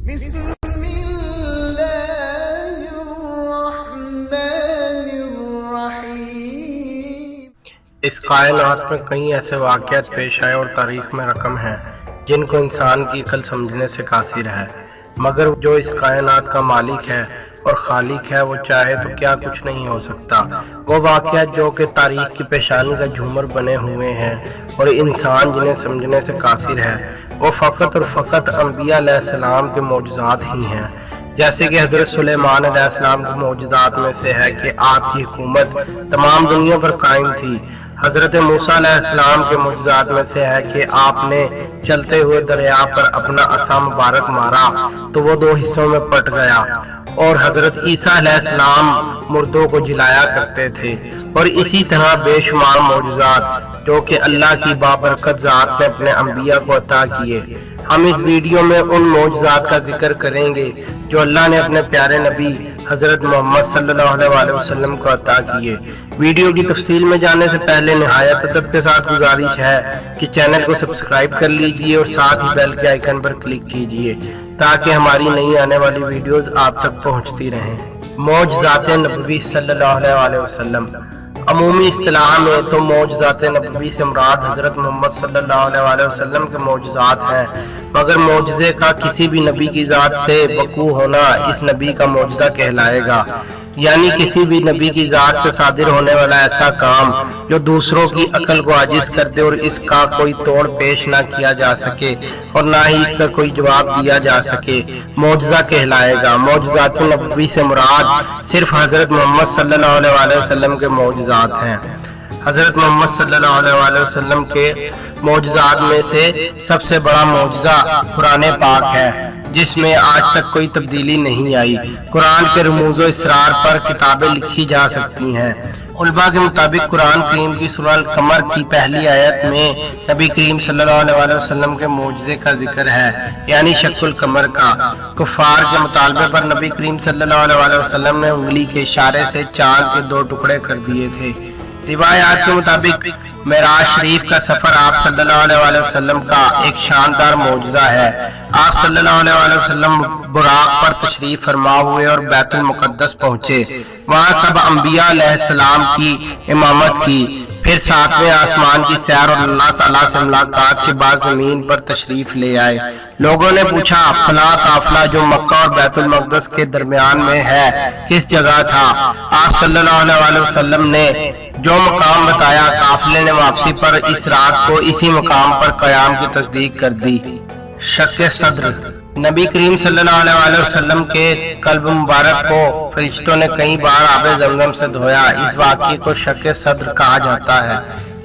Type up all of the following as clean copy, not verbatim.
بسم اللہ الرحمن الرحیم۔ اس کائنات میں کئی ایسے واقعات پیش آئے اور تاریخ میں رقم ہیں جن کو انسان کی عقل سمجھنے سے قاصر ہے، مگر جو اس کائنات کا مالک ہے اور خالق ہے وہ چاہے تو کیا کچھ نہیں ہو سکتا۔ وہ واقعات جو کہ تاریخ کی پیشانی کا جھومر بنے ہوئے ہیں اور انسان جنہیں سمجھنے سے قاصر ہے، وہ فقط اور فقط انبیاء علیہ السلام کے معجزات ہی ہیں۔ جیسے کہ حضرت سلیمان علیہ السلام کے معجزات میں سے ہے کہ آپ کی حکومت تمام دنیا پر قائم تھی۔ حضرت موسیٰ علیہ السلام کے معجزات میں سے ہے کہ آپ نے چلتے ہوئے دریا پر اپنا عصا مبارک مارا تو وہ دو حصوں میں پٹ گیا، اور حضرت عیسیٰ علیہ السلام مردوں کو جلایا کرتے تھے، اور اسی طرح بے شمار معجزات جو کہ اللہ کی بابرکت ذات نے اپنے انبیاء کو عطا کیے۔ ہم اس ویڈیو میں ان معجزات کا ذکر کریں گے جو اللہ نے اپنے پیارے نبی حضرت محمد صلی اللہ علیہ وسلم کو عطا کیے۔ ویڈیو کی تفصیل میں جانے سے پہلے نہایت ادب کے ساتھ گزارش ہے کہ چینل کو سبسکرائب کر لیجئے اور ساتھ ہی بیل کے آئیکن پر کلک کیجئے تاکہ ہماری نئی آنے والی ویڈیوز آپ تک پہنچتی رہیں۔ معجزات نبوی صلی اللہ علیہ وسلم۔ عمومی اصطلاح میں تو معجزات نبوی سے مراد حضرت محمد صلی اللہ علیہ وسلم کے معجزات ہیں، مگر معجزے کا کسی بھی نبی کی ذات سے وقوع ہونا اس نبی کا معجزہ کہلائے گا، یعنی کسی بھی نبی کی ذات سے صادر ہونے والا ایسا کام جو دوسروں کی عقل کو عاجز کر دے اور اس کا کوئی توڑ پیش نہ کیا جا سکے اور نہ ہی اس کا کوئی جواب دیا جا سکے، معجزہ کہلائے گا۔ معجزات نبوی سے مراد صرف حضرت محمد صلی اللہ علیہ وسلم کے معجزات ہیں۔ حضرت محمد صلی اللہ علیہ وسلم کے معجزات میں سے سب سے بڑا معجزہ قرآن پاک ہے، جس میں آج تک کوئی تبدیلی نہیں آئی۔ قرآن کے رموز و اسرار پر کتابیں لکھی جا سکتی ہیں۔ علماء کے مطابق قرآن کریم کی سورہ القمر کی پہلی آیت میں نبی کریم صلی اللہ علیہ وسلم کے معجزے کا ذکر ہے، یعنی شق القمر کا۔ کفار کے مطالبے پر نبی کریم صلی اللہ علیہ وسلم نے انگلی کے اشارے سے چاند کے دو ٹکڑے کر دیے تھے۔ روایات کے مطابق معراج شریف کا سفر آپ صلی اللہ علیہ وسلم کا ایک شاندار معجزہ ہے۔ آپ صلی اللہ علیہ وسلم براق پر تشریف فرما ہوئے اور بیت المقدس پہنچے، وہاں سب انبیاء علیہ السلام کی امامت کی، پھر ساتویں آسمان کی سیر اور اللہ تعالیٰ سے ملاقات کے بعد زمین پر تشریف لے آئے۔ لوگوں نے پوچھا فلاں قافلہ جو مکہ اور بیت المقدس کے درمیان میں ہے کس جگہ تھا؟ آپ صلی اللہ علیہ وسلم نے جو مقام بتایا، قافلے نے واپسی پر اس رات کو اسی مقام پر قیام کی تصدیق کر دی۔ شق صدر۔ نبی کریم صلی اللہ علیہ وسلم کے قلب مبارک کو فرشتوں نے کئی بار آب زمزم سے دھویا، اس واقعے کو شق صدر کہا جاتا ہے۔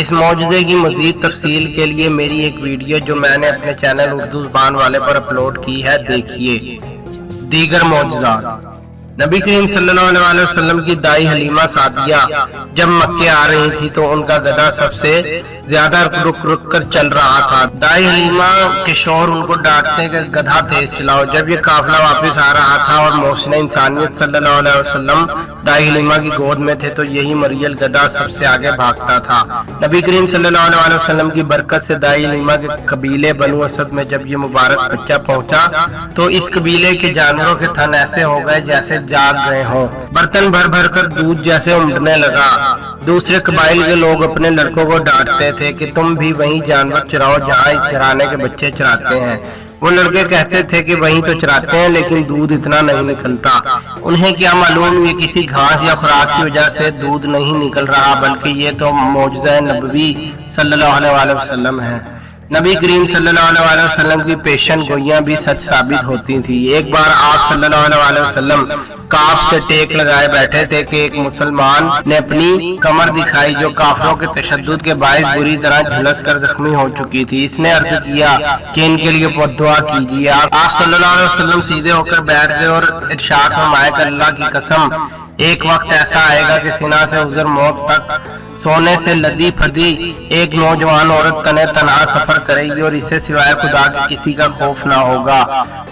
اس معجزے کی مزید تفصیل کے لیے میری ایک ویڈیو جو میں نے اپنے چینل اردو زبان والے پر اپلوڈ کی ہے، دیکھیے۔ دیگر معجزات۔ نبی کریم صلی اللہ علیہ وسلم کی دائی حلیمہ سعدیہ جب مکے آ رہی تھی تو ان کا گدھا سب سے زیادہ رک کر چل رہا تھا۔ دائی حلیمہ کے شوہر ان کو ڈانٹتے کہ گدھا تیز چلاؤ۔ جب یہ قافلہ واپس آ رہا تھا اور محسن انسانیت صلی اللہ علیہ وسلم دائی حلیمہ کی گود میں تھے تو یہی مریل گدھا سب سے آگے بھاگتا تھا۔ نبی کریم صلی اللہ علیہ وسلم کی برکت سے دائی حلیمہ کے قبیلے بنو اسد میں جب یہ مبارک بچہ پہنچا تو اس قبیلے کے جانوروں کے تھن ایسے ہو گئے جیسے جاگ گئے ہوں، برتن بھر بھر کر دودھ جیسے امڑنے لگا۔ دوسرے قبائل کے لوگ اپنے لڑکوں کو ڈانٹتے تھے کہ تم بھی وہیں جانور چراؤ جہاں اس گھرانے کے بچے چراتے ہیں۔ وہ لڑکے کہتے تھے کہ وہیں تو چراتے ہیں لیکن دودھ اتنا نہیں نکلتا۔ انہیں کیا معلوم یہ کسی گھاس یا خوراک کی وجہ سے دودھ نہیں نکل رہا، بلکہ یہ تو معجزہ نبوی صلی اللہ علیہ وسلم ہے۔ نبی کریم صلی اللہ علیہ وسلم کی پیشن گوئیاں بھی سچ ثابت ہوتی تھی۔ ایک بار آپ صلی اللہ علیہ وسلم کاف سے ٹیک لگائے بیٹھے تھے کہ ایک مسلمان نے اپنی کمر دکھائی جو کافروں کے تشدد کے باعث بری طرح جھلس کر زخمی ہو چکی تھی۔ اس نے عرض کیا کہ ان کے لیے دعا کیجیے۔ آپ صلی اللہ علیہ وسلم سیدھے ہو کر بیٹھ گئے اور ارشاد فرمایا کہ اللہ کی قسم ایک وقت ایسا آئے گا کہ سینہ سے حضر موت تک सोने से लदी फदी एक नौजवान औरत तने तनहा सफर करेगी और इसे सिवाय खुदा के किसी का खौफ ना होगा।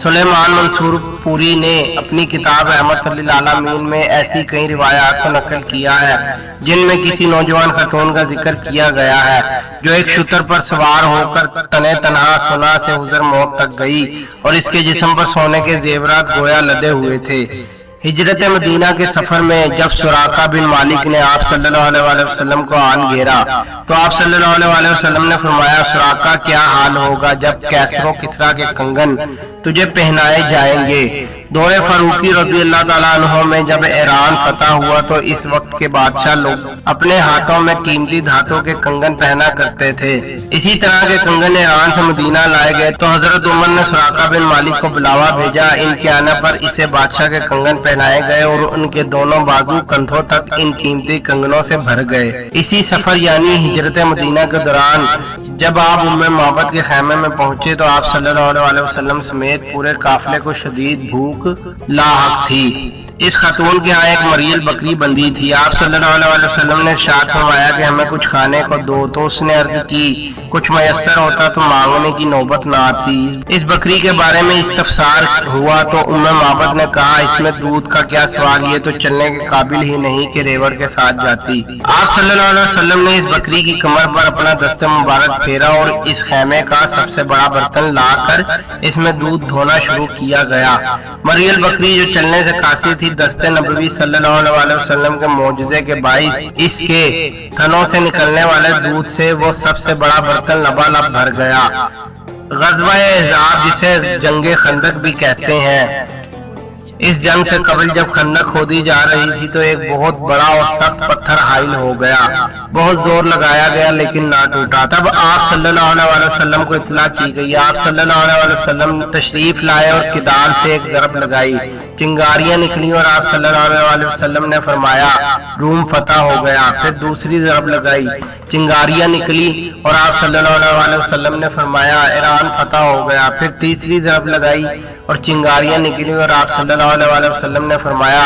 सुलेमान मंसूर पूरी ने अपनी किताब रहमत लिल आलमीन में ऐसी कई रिवायात को नकल किया है जिनमें किसी नौजवान खातून का जिक्र किया गया है जो एक शुतर पर सवार होकर तने तनहा सुना से गुजर मौत तक गई और इसके जिस्म पर सोने के जेवरात गोया लदे हुए थे। हिजरत मदीना के सफर में जब सुराका बिन मालिक ने आप सल्लल्लाहु अलैहि वसल्लम को आन घेरा तो आप सल्लल्लाहु अलैहि वसल्लम ने फरमाया, सुराका क्या हाल होगा जब कैसरो किसरा के कंगन तुझे पहनाए जाएंगे। दौरे फारूकी रज़ी अल्लाह ताला अन्हु में जब ईरान फतह हुआ तो इस वक्त के बादशाह लोग अपने हाथों में कीमती धातु के कंगन पहना करते थे। इसी तरह के कंगन ईरान से मदीना लाए गए तो हजरत उमर ने सुराका बिन मालिक को बुलावा भेजा। इनके आने पर इसे बादशाह के कंगन पहनाए गए और उनके दोनों बाजू कंधों तक इन कीमती कंगनों से भर गए। इसी सफर यानी हिजरत मदीना के दौरान जब आप उम्मे मोहब्बत के खैमे में पहुंचे तो आप सल्लल्लाहु अलैहि वसल्लम समेत पूरे काफिले को शदीद भूख लाहक थी। इस खातून के यहाँ एक मरियल बकरी बंधी थी। आप सल्लल्लाहु अलैहि वसल्लम ने इरशाद फरमाया कि हमें कुछ खाने को दो, तो उसने अर्ज की कुछ मयस्सर होता तो मांगने की नौबत न आती। इस बकरी के बारे में इस्तफसार हुआ तो उम्मे मोहब्बत ने कहा, इसमें दूध का क्या सवाल, ये तो चलने के काबिल ही नहीं कि रेवड़ के साथ जाती। आप सल्लल्लाहु अलैहि वसल्लम ने इस बकरी की कमर पर अपना दस्ते मुबारक फेरा और इस खैमे का सबसे बड़ा बर्तन लाकर इसमें दूध धोना शुरू किया गया। मरियल बकरी जो चलने से कासी थी, दस्ते नबवी सल्लल्लाहु अलैहि वसल्लम के मौजज़े के बाइस इसके थनों से निकलने वाले दूध से वो सबसे बड़ा बर्तन लबालब भर गया। ग़ज़वा-ए अहज़ाब जिसे जंगे खंदक भी कहते हैं, इस जंग से कबल जब खंदक खोदी जा रही थी तो एक बहुत बड़ा और सख्त पत्थर हाइल हो गया। बहुत जोर लगाया गया लेकिन ना टूटा। तब आप सल्लल्लाहु अलैहि वसल्लम को इत्तला की गई। आप सल्लल्लाहु अलैहि वसल्लम तशरीफ लाए और किदार से एक ज़रब लगाई, चिंगारियां निकली और आप सल्लल्लाहु अलैहि वसल्लम ने फरमाया रूम फतह हो गया। फिर दूसरी ज़रब लगाई, चिंगारियां निकली और आप सल्लल्लाहु अलैहि वसल्लम ने फरमाया ईरान फतह हो गया। फिर तीसरी ज़रब लगाई और चिंगारियां निकली और आप सल्लल्लाहु अलैहि वसल्लम ने फरमाया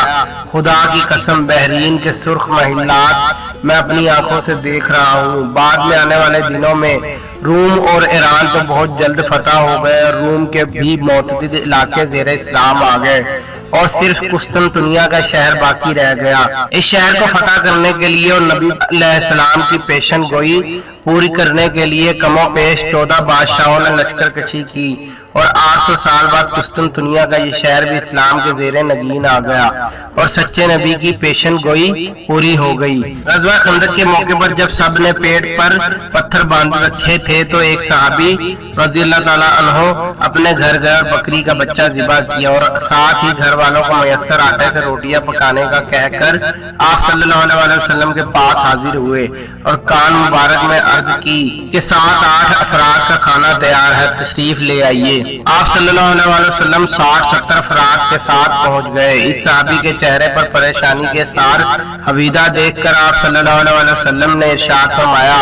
खुदा की कसम बहरीन के सुर्ख महिलात मैं अपनी आंखों से देख रहा हूँ। बाद में आने वाले दिनों में रूम और ईरान तो बहुत जल्द फतह हो गए और रूम के भी मुतअद्दिद इलाके ज़ेरे इस्लाम आ गए और सिर्फ कुस्तुनतुनिया का शहर बाकी रह गया। इस शहर को फतह करने के लिए और नबी अलैहिस्सलाम की पेशन गोई पूरी करने के लिए कमो पेश 14 बादशाहों ने लश्कर कशी की और 800 साल बाद कुस्तुनतुनिया का ये शहर भी इस्लाम के ज़ेरे नगीन आ गया और सच्चे नबी की पेशन गोई पूरी हो गई। ग़ज़वा खंदक के मौके पर जब सब ने पेट पर पत्थर बांध रखे थे तो एक सहाबी रज़ी अल्लाह ताला अन्हु अपने घर गए और बकरी का बच्चा ज़िबा किया और साथ ही घर वालों को मयस्सर आटे से रोटियां पकाने का कहकर आप सल्लल्लाहु अलैहि वसल्लम के पास हाजिर हुए और कान मुबारक में अर्ज की कि 7-8 अफराद का खाना तैयार है, तशरीफ ले आइए। आप सल्लल्लाहु अलैहि वसल्लम 60-70 अफराद के साथ पहुंच गए। इस सहाबी के चेहरे पर परेशानी के सार हवीदा देखकर आप सल्लल्लाहु अलैहि वसल्लम ने इरशाद फरमाया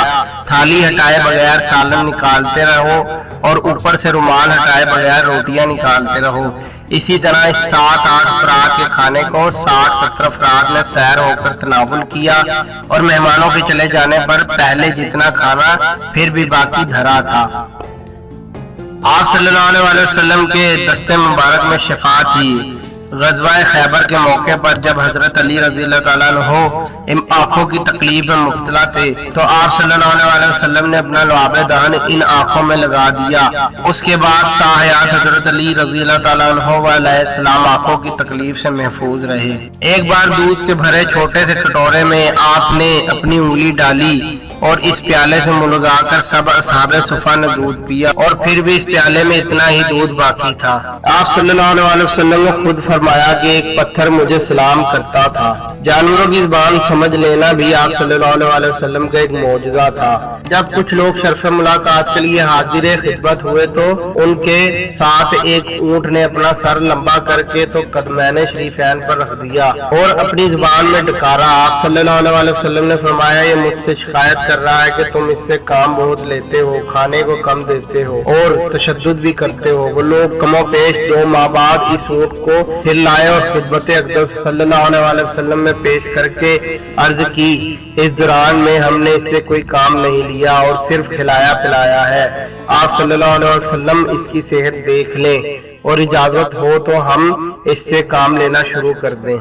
थाली हटाए बगैर सालन निकालते रहो और ऊपर से रुमाल हटाए बगैर रोटियां निकालते रहो। इसी तरह इस 7-8 अफराद के खाने को 60-70 अफराद ने सैर होकर तनावुल किया और मेहमानों के चले जाने पर पहले जितना खाना फिर भी बाकी धरा था। आप सल्लल्लाहु अलैहि वसल्लम के दस्ते मुबारक में शिफा थी। ग़ज़वा खैबर के मौके पर जब हजरत अली रज़ी अल्लाह ताला अन्हु आंखों की तकलीफ में मुब्तला थे तो आप सल्लल्लाहु अलैहि वसल्लम ने अपना लुआबे दान इन आंखों में लगा दिया। उसके बाद ताहयात हजरत अली रज़ी अल्लाह ताला अन्हु अलैहिस्सलाम आंखों की तकलीफ से महफूज रहे। एक बार दूध के भरे छोटे से कटोरे में आपने अपनी उंगली डाली और इस प्याले से मुलगाकर सब असहाबे सुफा ने दूध पिया और फिर भी इस प्याले में इतना ही दूध बाकी था। आप सल्लल्लाहु अलैहि वसल्लम ने खुद फरमाया कि एक पत्थर मुझे सलाम करता था। जानवरों की ज़बान समझ लेना भी आप सल्लल्लाहु अलैहि वसल्लम का एक मौजज़ा था। जब कुछ लोग शर्फ मुलाकात के लिए हाजिर खिदमत हुए तो उनके साथ एक ऊंट ने अपना सर लंबा करके तो कदमैन शरीफैन पर रख दिया और अपनी ज़बान में डकारा। आप सल्लल्लाहु अलैहि वसल्लम ने फरमाया ये मुझसे शिकायत کر رہا ہے کہ تم اس سے کام بہت لیتے ہو، کھانے کو کم دیتے ہو اور تشدد بھی کرتے ہو۔ وہ لوگ کم و پیش 2 ماہ بعد اس اونٹ کو پھر لائے اور خدمت اقدس صلی اللہ علیہ وسلم میں پیش کر کے عرض کی، اس دوران میں ہم نے اس سے کوئی کام نہیں لیا اور صرف کھلایا پلایا ہے۔ آپ صلی اللہ علیہ وسلم اس کی صحت دیکھ لیں اور اجازت ہو تو ہم اس سے کام لینا شروع کر دیں۔